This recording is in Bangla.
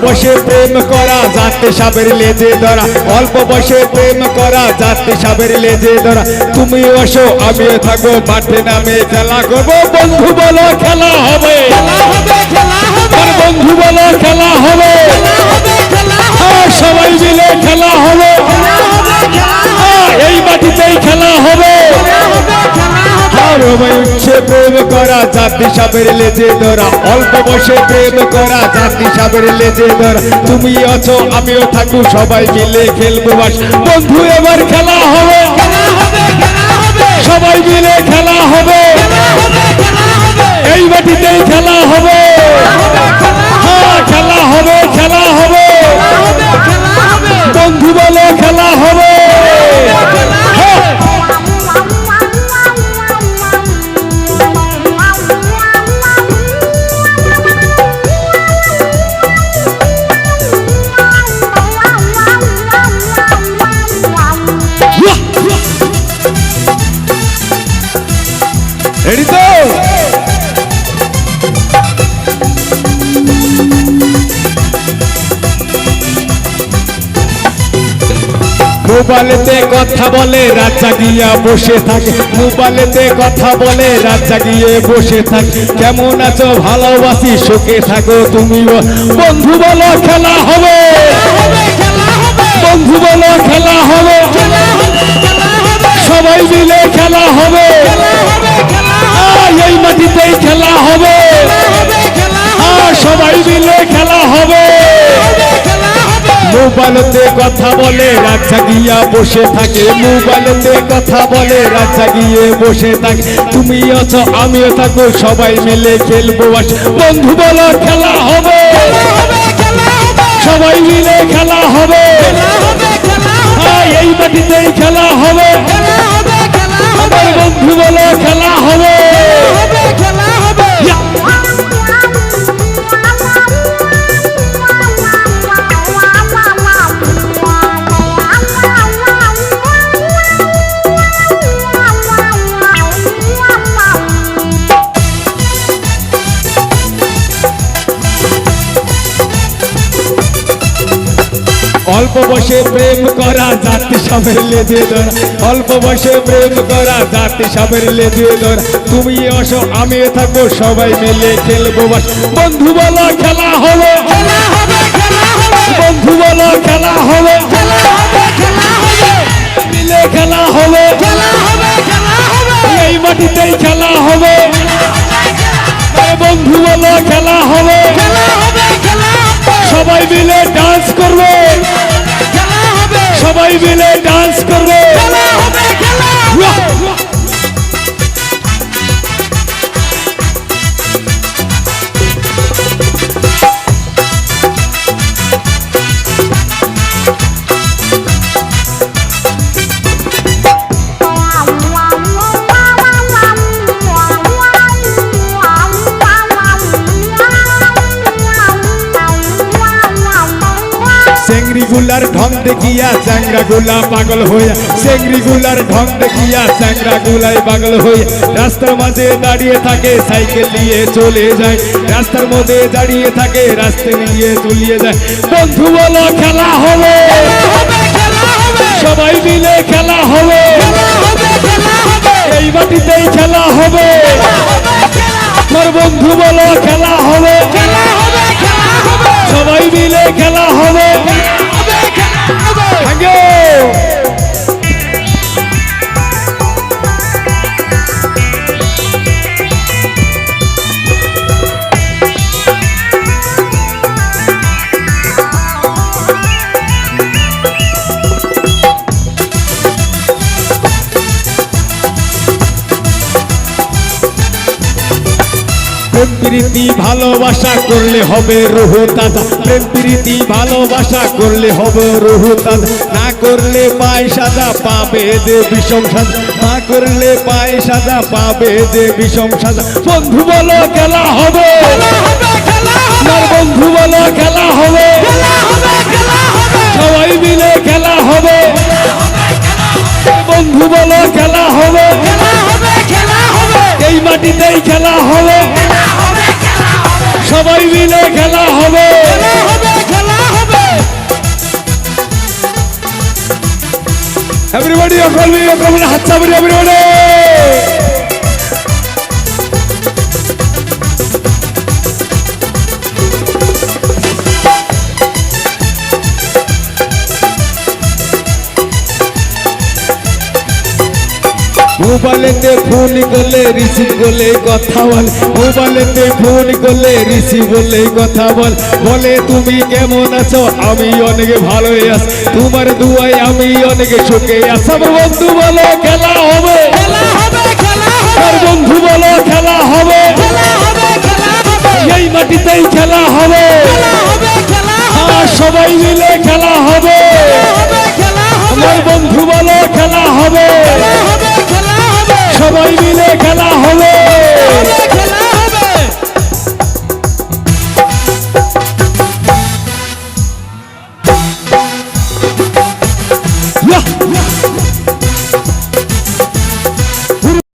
বয়সে প্রেম করা জাতে সাবের লেজে ধরা, অল্প বয়সে প্রেম করা জাতে সাবের লেজে ধরা। তুমি আসো আমিও থাকবো মাঠে নামে খেলা করবো, বন্ধু বলো খেলা হবে, বন্ধু বলো খেলা হবে, সবাই মিলে খেলা হবে, এই মাটিতেই খেলা হবে। উঠছে প্রেম করা জাতি সাবের লেজে ধরা, অল্প বয়সে প্রেম করা জাতি সাবের লেজে ধরা। তুমি আছো আমিও থাকবো সবাই মিলে খেলবো বাস, বন্ধু এবার খেলা হবে, সবাই মিলে খেলা হবে, এই মাটিতেই খেলা হবে, খেলা হবে, খেলা হবে, বন্ধু বলো খেলা হবে। রেডি তো? মোবাইলেতে কথা বলে রাত জাগিয়া বসে থাকে, মোবাইলেতে কথা বলে রাত জাগিয়ে বসে থাকে। কেমন আছো ভালোবাসি সুখে থাকো তুমি, বন্ধু বলো খেলা হবে, বন্ধু বলো খেলা হবে, সবাই মিলে খেলা হবে, এই মাটিতেই খেলা হবে, সবাই মিলে খেলা হবে। মোবাইলেতে কথা বলে রাত জাগিয়া বসে থাকে, মোবাইলেতে কথা বলে রাত জাগিয়ে বসে থাকে। তুমি আছো আমিও থাকবো সবাই মিলে খেলবো বাস, বন্ধু বলো খেলা হবে, সবাই মিলে খেলা হবে, এই মাটিতেই খেলা হবে, বন্ধু বলো খেলা হবে। অল্প বয়সে প্রেম করা জাতি সাবের লেজে ধরা, অল্প বয়সে প্রেম করা জাতি সাবের লেজে ধরা। তুমি আসো আমিও থাকবো সবাই মিলে খেলবো বাস, বন্ধু বলো খেলা হবে, বন্ধু বলো খেলা হবে, মিলে খেলা হবে, এই মাটিতেই খেলা হবে, বন্ধু বলো খেলা হবে, সবাই মিলে ডান্স করবে, সবাই মিলে ডান্স করবে। চেংড়ি গুলার ঢং দেখিয়া চ্যাংরা গুলা পাগল হইয়া, চেংড়ি গুলার ঢং দেখিয়া চ্যাংরা গুলাই পাগল হইয়া। রাস্তার মাঝে দাঁড়িয়ে থাকে সাইকেল নিয়ে চলে যায়, রাস্তার মধ্যে দাঁড়িয়ে থাকে রাস্তা নিয়ে চলিয়ে যায়। বন্ধু বলো খেলা হবে, সবাই মিলে খেলা হবে, এই মাটিতেই খেলা হবে, বন্ধু বলো খেলা হবে, সবাই মিলে খেলা হবে। প্রেম প্রীতি ভালোবাসা করলে হবে রুহ তাজা, প্রেম প্রীতি ভালোবাসা করলে হবে রুহ তাজা। না করলে পায় সাজা পাবে যে বিষম সাজা, না করলে পায় সাজা পাবে যে বিষম সাজা। বন্ধু বলো খেলা হবে, বন্ধু বলো খেলা হবে, সবাই মিলে খেলা হবে, বন্ধু বলো খেলা হবে, এই মাটিতেই খেলা হবে, সবাই মিলে খেলা হবে। Everybody, everybody. মোবাইলেতে ফোন করলে রিসিভ করলে কথা বল, মোবাইলেতে ফোন করলে রিসিভ করলে কথা বল, বলে তুমি কেমন আছো, আমি অনেক ভালোই আছি, তোমার দুয়ায় আমি অনেক সুখে আছি। আমার বন্ধু বলো খেলা হবে, আর বন্ধু বলো খেলা হবে, এই মাটিতেই খেলা হবে, আর সবাই মিলে খেলা হবে। আমার বন্ধু বলো খেলা হবে, সবাই মিলে খেলা